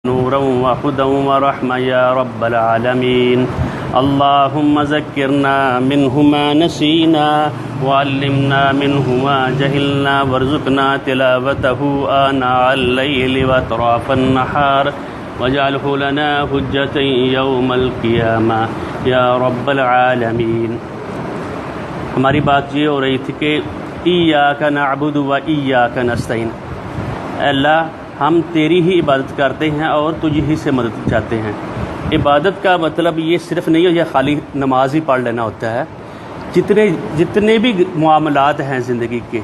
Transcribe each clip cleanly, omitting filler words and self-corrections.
نورا وهدى ورحمة يا رب العالمين. اللهم ذكرنا منه ما نسينا وعلمنا منه ما جهلنا وارزقنا تلاوته آناء الليل وأطراف النهار واجعله لنا حجة يوم القيامة يا رب العالمين. ہماری بات یہ ہو رہی تھی کہ ایاک نعبد و ایاک نستعین، اے اللہ ہم تیری ہی عبادت کرتے ہیں اور تجھ ہی سے مدد چاہتے ہیں. عبادت کا مطلب یہ صرف نہیں ہے یہ خالی نماز ہی پڑھ لینا ہوتا ہے. جتنے بھی معاملات ہیں زندگی کے،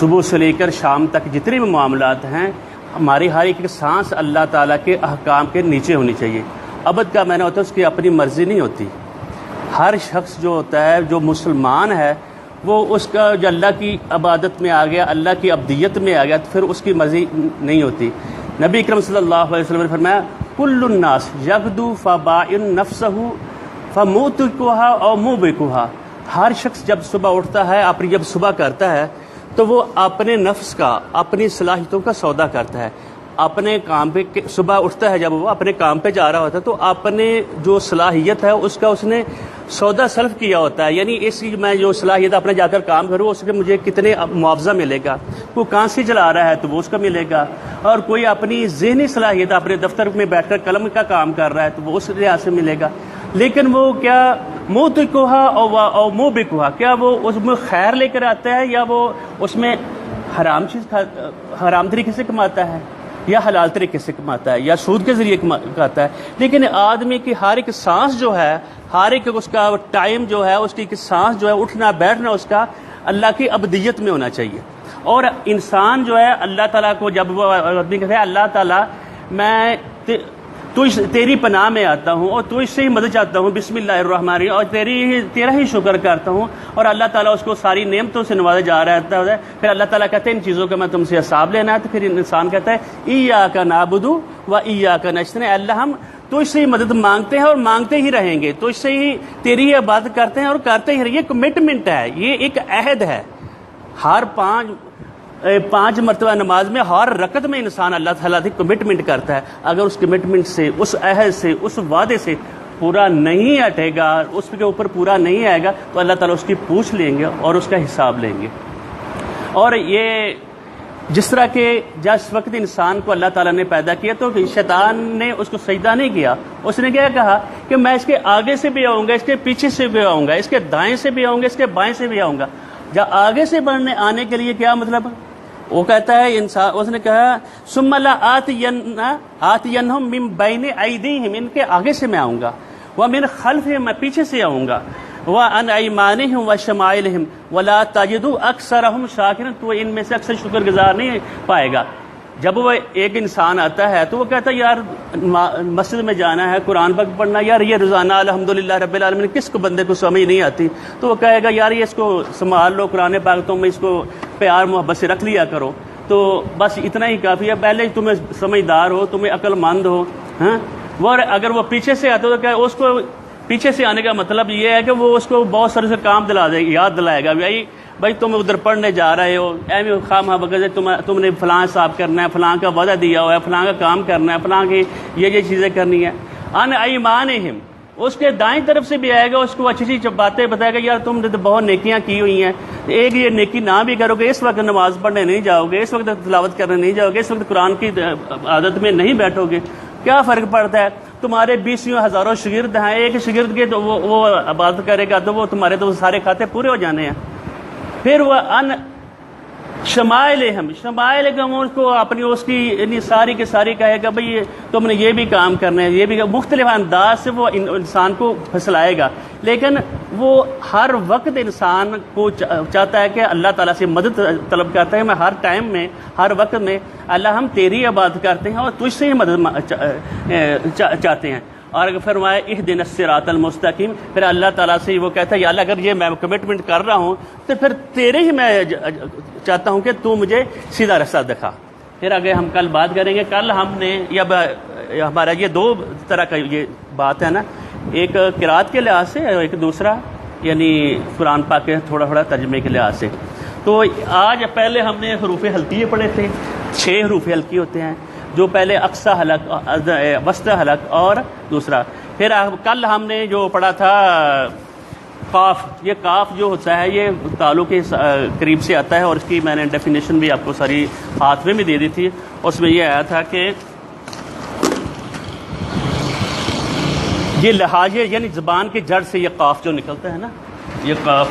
صبح سے لے کر شام تک جتنے بھی معاملات ہیں، ہماری ہر ایک سانس اللہ تعالیٰ کے احکام کے نیچے ہونی چاہیے. عبد کا معنی ہوتا ہے اس کی اپنی مرضی نہیں ہوتی. ہر شخص جو ہوتا ہے، جو مسلمان ہے، وہ اس کا جو اللہ کی عبادت میں آ گیا، اللہ کی عبدیت میں آ گیا، تو پھر اس کی مرضی نہیں ہوتی. نبی اکرم صلی اللہ علیہ وسلم نے فرمایا کل الناس یغدو فبائن نفسہ فموتقھا او موبقھا. ہر شخص جب صبح اٹھتا ہے، اپنی جب صبح کرتا ہے تو وہ اپنے نفس کا، اپنی صلاحیتوں کا سودا کرتا ہے. اپنے کام پہ صبح اٹھتا ہے، جب وہ اپنے کام پہ جا رہا ہوتا ہے تو اپنے جو صلاحیت ہے اس کا اس نے سودا سلف کیا ہوتا ہے. یعنی اس کی میں جو صلاحیت اپنے جا کر کام کروں اس کے مجھے کتنے معاوضہ ملے گا. کوئی کانسی چلا رہا ہے تو وہ اس کا ملے گا، اور کوئی اپنی ذہنی صلاحیت اپنے دفتر میں بیٹھ کر قلم کا کام کر رہا ہے تو وہ اس لحاظ سے ملے گا. لیکن وہ کیا موتقھا او موبقھا، کیا وہ اس میں خیر لے کر آتا ہے یا وہ اس میں حرام طریقے سے کماتا ہے یا حلال طریقے سے کماتا ہے یا سود کے ذریعے کماتا ہے. لیکن آدمی کی ہر ایک سانس جو ہے، ہر ایک اس کا ٹائم جو ہے، اس کی سانس جو ہے، اٹھنا بیٹھنا اس کا اللہ کی عبدیت میں ہونا چاہیے. اور انسان جو ہے اللہ تعالیٰ کو جب وہ آدمی کہتا ہے اللہ تعالیٰ میں تیری پناہ میں آتا ہوں اور تجھ سے ہی مدد چاہتا ہوں، بسم اللہ الرحمن الرحیم، اور تیرا ہی شکر کرتا ہوں، اور اللہ تعالیٰ اس کو ساری نعمتوں سے نوازا جا رہا ہے. پھر اللہ تعالیٰ کہتے ہیں ان چیزوں کا میں تم سے حساب لینا ہے. تو پھر انسان کہتا ہے ایاک نعبد و ایاک نستعین، اللہ ہم تجھ سے ہی مدد مانگتے ہیں اور مانگتے ہی رہیں گے، تجھ سے ہی تیری ہی عبادت کرتے ہیں اور کرتے ہی رہیں گے. یہ کمٹمنٹ ہے، یہ ایک عہد ہے. ہر پانچ مرتبہ نماز میں ہر رکعت میں انسان اللہ تعالیٰ کی کمٹمنٹ کرتا ہے. اگر اس کمٹمنٹ سے، اس عہد سے، اس وعدے سے پورا نہیں ہٹے گا، اس کے اوپر پورا نہیں آئے گا تو اللہ تعالیٰ اس کی پوچھ لیں گے اور اس کا حساب لیں گے. اور یہ جس طرح کہ جس وقت انسان کو اللہ تعالیٰ نے پیدا کیا تو شیطان نے اس کو سجدہ نہیں کیا. اس نے کیا کہا کہ میں اس کے آگے سے بھی آؤں گا، اس کے پیچھے سے بھی آؤں گا، اس کے دائیں سے بھی آؤں گا، اس کے بائیں سے بھی آؤں گا. جب آگے سے آنے کے لیے کیا مطلب؟ وہ کہتا ہے انسان، اس نے کہا ثم لآتینہم من بین ایدیہم، ان کے آگے سے میں آؤں گا، ومن خلفہم، میں پیچھے سے آؤں گا، وعن ایمانہم وشمائلہم ولا تجد اکثرہم شاکرین، تو ان میں سے اکثر شکر گزار نہیں پائے گا. جب وہ ایک انسان آتا ہے تو وہ کہتا ہے یار مسجد میں جانا ہے، قرآن پاک پڑھنا، یار یہ روزانہ الحمدللہ رب العالمین، کس کو بندے کو سمجھ نہیں آتی. تو وہ کہے گا یار یہ اس کو سنبھال لو، قرآن پاک تم اس کو پیار محبت سے رکھ لیا کرو، تو بس اتنا ہی کافی ہے. پہلے تمہیں سمجھدار ہو، تمہیں عقل مند ہو. ہاں، وہ اگر وہ پیچھے سے آتا تو کیا اس کو پیچھے سے آنے کا مطلب یہ ہے کہ وہ اس کو بہت سارے سے کام دلا دے، یاد دلائے گا بھائی تم ادھر پڑھنے جا رہے ہو، خواہ بغیر تم نے فلاں صاحب کرنا ہے، فلاں کا وعدہ دیا ہوا ہے، فلاں کا کام کرنا ہے، فلاں کی یہ چیزیں کرنی ہے. ان ایمانہم، اس کے دائیں طرف سے بھی آئے گا، اس کو اچھی اچھی باتیں بتائے گا، یار تم نے تو بہت نیکیاں کی ہوئی ہیں، ایک یہ نیکی نہ بھی کرو گے، اس وقت نماز پڑھنے نہیں جاؤ گے، اس وقت تلاوت کرنے نہیں جاؤ گے، اس وقت قرآن کی عادت میں نہیں بیٹھو گے، کیا فرق پڑتا ہے؟ تمہارے 20 ہزاروں شاگرد ہیں، ایک شاگرد کے تو وہ عبادت کرے گا تو وہ تمہارے تو سارے کھاتے پورے ہو جانے ہیں. پھر وہ ان شمائلہم، شمائلہم اس کو اپنی اس کی ساری کی ساری کہے گا بھئی تم نے یہ بھی کام کرنا ہے، یہ بھی، مختلف انداز سے وہ انسان کو پھسلائے گا. لیکن وہ ہر وقت انسان کو چاہتا ہے کہ اللہ تعالیٰ سے مدد طلب کرتا ہے. میں ہر ٹائم میں، ہر وقت میں اللہ ہم تیری عبادت کرتے ہیں اور تجھ سے ہی مدد چاہتے ہیں. اور فرمایا اہدنا الصراط المستقیم، پھر اللہ تعالیٰ سے وہ کہتا ہے یا اللہ اگر یہ میں کمٹمنٹ کر رہا ہوں تو پھر تیرے ہی میں چاہتا ہوں کہ تو مجھے سیدھا راستہ دکھا. پھر آگے ہم کل بات کریں گے. کل ہم نے ہمارا یہ دو طرح کا یہ بات ہے نا، ایک قرات کے لحاظ سے اور ایک دوسرا یعنی قرآن پاک کے تھوڑا تھوڑا ترجمے کے لحاظ سے. تو آج پہلے ہم نے حروف حلقیے پڑھے تھے، 6 حروف حلقی ہوتے ہیں. جو پہلے اقصی حلق، وسط حلق اور دوسرا. پھر کل ہم نے جو پڑھا تھا قاف، یہ قاف جو ہوتا ہے یہ تالو کے قریب سے آتا ہے، اور اس کی میں نے ڈیفینیشن بھی آپ کو ساری ہاتھ میں بھی دے دی تھی. اس میں یہ آیا تھا کہ یہ لہاجے یعنی زبان کے جڑ سے یہ قاف جو نکلتا ہے نا، یہ قاف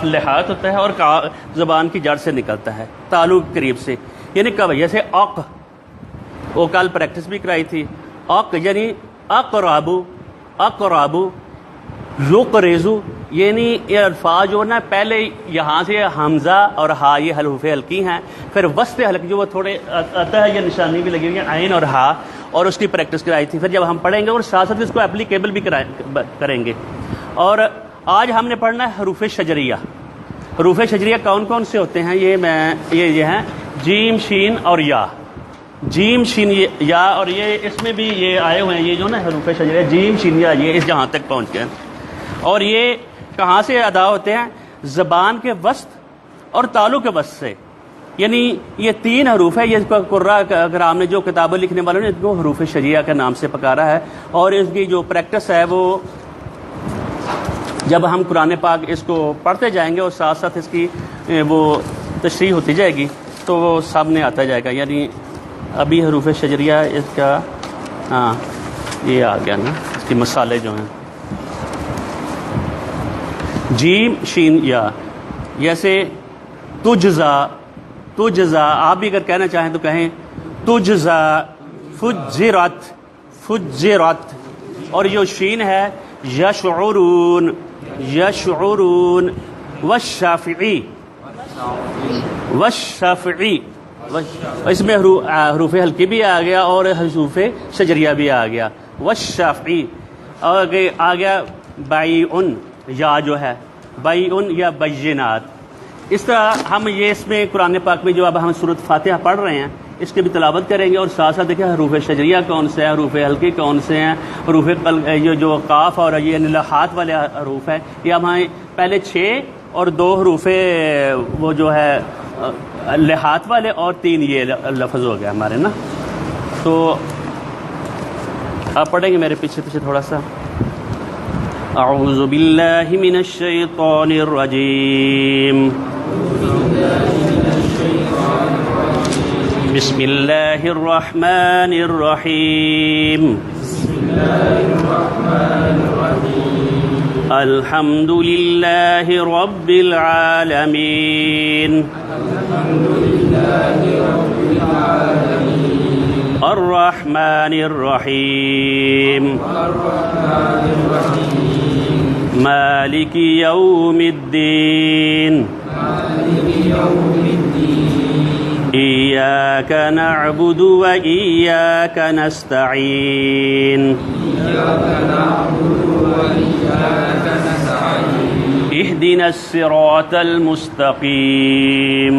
لحاظ ہوتا ہے اور زبان کی جڑ سے نکلتا ہے تالو کے قریب سے. یعنی کب، جیسے اق، وہ کل پریکٹس بھی کرائی تھی. اق یعنی اقرابو، اقرابو، یقرزو، یعنی یہ الفاظ جو نا پہلے یہاں سے حمزہ اور ہا یہ حروف ہلکی ہیں، پھر وسط حلق جو وہ تھوڑے آتا ہے، یہ نشانی بھی لگی ہوئی ہے عین اور ہا، اور اس کی پریکٹس کرائی تھی. پھر جب ہم پڑھیں گے اور ساتھ ساتھ اس کو اپلیکیبل بھی کریں گے. اور آج ہم نے پڑھنا ہے حروف شجریہ. حروف شجریہ کون کون سے ہوتے ہیں؟ یہ ہیں جیم، شین اور یا. جیم، شین، یا، اور یہ اس میں بھی یہ آئے ہوئے ہیں، یہ جو نا حروف شجریہ جیم، شین، یا، یہ اس جہاں تک پہنچ گئے. اور یہ کہاں سے ادا ہوتے ہیں؟ زبان کے وسط اور تالو کے وسط سے. یعنی یہ 3 حروف ہے. یہ قراء کرام نے جو کتابیں لکھنے والوں نے اس کو حروف شجریہ کے نام سے پکارا ہے. اور اس کی جو پریکٹس ہے وہ جب ہم قرآن پاک اس کو پڑھتے جائیں گے اور ساتھ ساتھ اس کی وہ تشریح ہوتی جائے گی تو وہ سامنے آتا جائے گا. یعنی ابھی حروف شجریہ اس کا ہاں یہ آ گیا نا، اس کی مثالیں جو ہیں جیم، شین، یا. جیسے تجزا، تجزا آپ بھی اگر کہنا چاہیں تو کہیں تجزا، فجرت، فجرت. اور جو شین ہے یشعرون، یشعرون. والشافعی، والشافعی، اس میں حروف حلقی بھی آ گیا اور حروف شجریہ بھی آ گیا. والشافعی. اور آ گیا بائعن، یا جو ہے بائعن یا بینات. اس طرح ہم یہ اس میں قرآن پاک میں جو اب ہم سورۃ فاتحہ پڑھ رہے ہیں اس کی بھی تلاوت کریں گے، اور ساتھ ساتھ دیکھیں حروف شجریہ کون سے ہیں، حروف حلقی کون سے ہیں، حروف جو قاف اور یہ لحاظ والے حروف ہیں. یہ ہمیں پہلے 6 اور 2 حروف وہ جو ہے لحاظ والے اور 3 یہ لفظ ہو گیا ہمارے نا. تو آپ پڑھیں گے میرے پیچھے پیچھے تھوڑا سا. اعوذ باللہ من الشیطان الرجیم، بسم اللہ الرحمن الرحیم، الحمد للہ رب العالمین، الرحمن الرحیم، مالک یوم الدین، ایاک نعبد و ایاک نستعین، اہدنا الصراط المستقیم،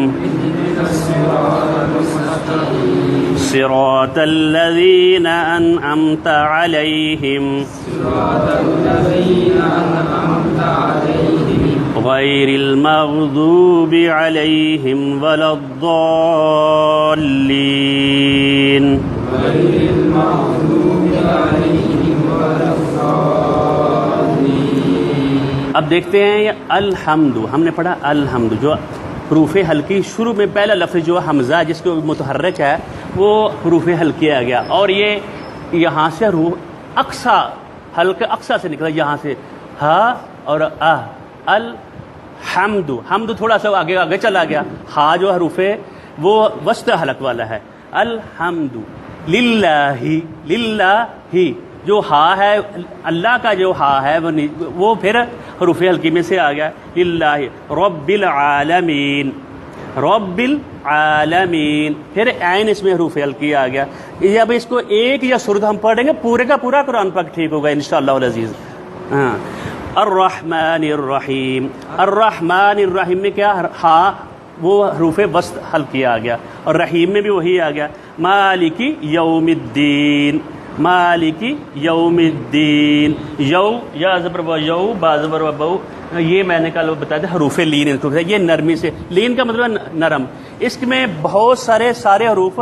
صراط الذین انعمت علیہم غیر المغضوب علیہم ولا الضالین. اب دیکھتے ہیں یہ الحمد، ہم نے پڑھا الحمد جو حروف حلقی شروع میں پہلا لفظ جو حمزہ جس کو متحرک ہے وہ حروف حلقی آ گیا، اور یہ یہاں سے حروف اقصا، حلق اقصا سے نکلا، یہاں سے ہا اور الحمد. حمد تھوڑا سا آگے آگے چلا گیا. ہا جو حروف ہے وہ وسط حلق والا ہے. الحمد للہ، للہ جو ہا ہے اللہ کا جو ہا ہے وہ پھر حروف حلقی میں سے آ گیا. للہ رب العالمین، رب العالمین، پھر عین اس میں حروف حلقی آ گیا. اب اس کو ایک یا سرد ہم پڑھیں گے پورے کا پورا قرآن پاک ٹھیک ہوگا انشاءاللہ العزیز. ہاں الرحمن الرحیم، الرحمن الرحیم میں کیا ہا وہ حروف وسط حلقی آ گیا، اور رحیم میں بھی وہی آ گیا. مالکی یوم الدین، مالکی یوم الدین. یو یا زبر و یو، با زبر و بو، یہ میں نے کل بتایا تھا حروف لین، یہ نرمی سے، لین کا مطلب نرم. اس میں بہت سارے حروف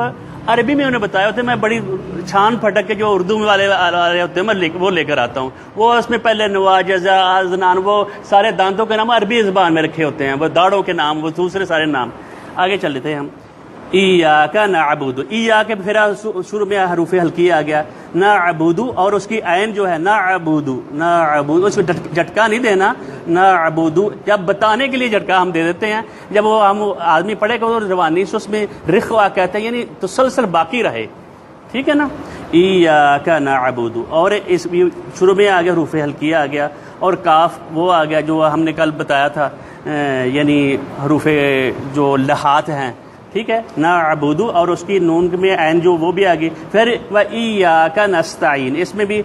عربی میں انہیں بتایا ہوتے ہیں، میں بڑی چھان پھٹک کے جو اردو میں والے ہوتے ہیں میں وہ لے کر آتا ہوں، وہ اس میں پہلے نواجزہ ازنان وہ سارے دانتوں کے نام عربی زبان میں رکھے ہوتے ہیں، وہ داڑھوں کے نام، وہ دوسرے سارے نام۔ آگے چل لیتے ہیں ہم۔ ایاک نعبد، ایاک پھر شروع میں حروف ہلکی آ گیا، نعبد اور اس کی عین جو ہے نعبد، نعبد اس کو جھٹکا نہیں دینا، نعبد جب بتانے کے لیے جھٹکا ہم دے دیتے ہیں، جب وہ ہم آدمی پڑھے گا اور زبانی سے اس میں رخوا کہتے ہیں یعنی تسلسل باقی رہے، ٹھیک ہے نا۔ ایاک نعبد اور اس شروع میں آ گیا حروف ہلکی آ گیا، اور کاف وہ آ گیا جو ہم نے کل بتایا تھا، یعنی حروف جو لہات ہیں، ٹھیک ہے، نعبد اور اس کی نون میں عین جو وہ بھی آ گئی۔ پھر وَإِيَّاكَ نَسْتَعِينُ، اس میں بھی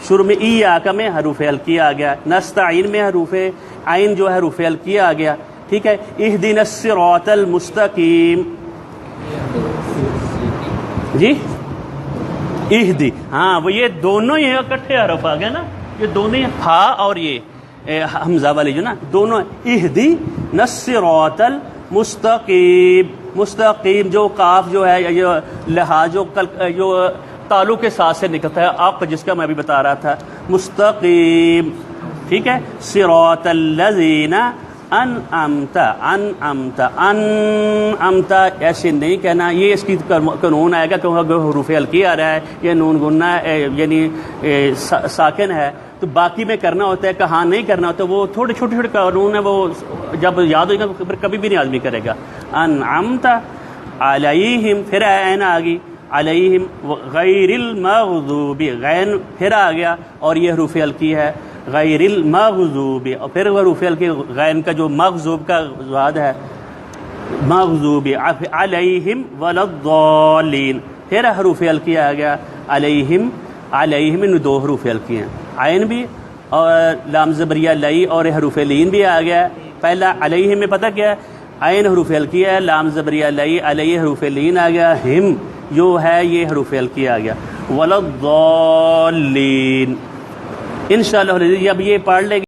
شروع میں ایاک میں حروف ہلکی آ گیا، نستعین میں حروف عین جو ہے حروف ہلکی آ گیا، ٹھیک ہے۔ اهدنا الصراط المستقیم، جی اہدی، ہاں وہ یہ دونوں ہی اکٹھے حرف آ گئے نا، یہ دونوں ہا اور یہ حمزہ والی جو نا دونوں، اہدنا الصراط المستقیم، مستقیم جو کاف جو ہے یہ لحاظ جو تالو کے ساتھ سے نکلتا ہے، آپ جس کا میں بھی بتا رہا تھا، مستقیم، ٹھیک ہے۔ صراط الذین انعمت، انعمت، انعمت ایسے نہیں کہنا، یہ اس کی قانون آئے گا کہ حروف ہلکی آ رہا ہے، یہ نون گننا یعنی ساکن ہے تو باقی میں کرنا ہوتا ہے، کہاں نہیں کرنا ہوتا، وہ تھوڑے چھوٹے چھوٹے قانون ہیں، وہ جب یاد ہوگا پھر کبھی بھی نہیں آدمی کرے گا۔ انعمت علیہم، پھر عین آ گئی، علیہم غیر المغضوب، غین پھر آ گیا اور یہ حروف ہلکی ہے، غیر المغضوب، اور پھر حروف ہلکی غین کا جو مغضوب کا زاد ہے، مغضوب علیہم ولا الضالین، پھر حروف ہلکی آ گیا، علیہم، علیہم ان دو حروف ہلکی ہیں، عین بھی اور لام زبریہ لئی اور حروف لین بھی آ گیا۔ پہلا علیہم میں پتہ کیا ہے، عین حروف ہلکی ہے، لام زبریہ لئی، علیہ حروف لین آ گیا، ہم جو ہے یہ حروف ہلکی آ گیا، ولا الضالین۔ انشاءاللہ اب یہ پڑھ لے گی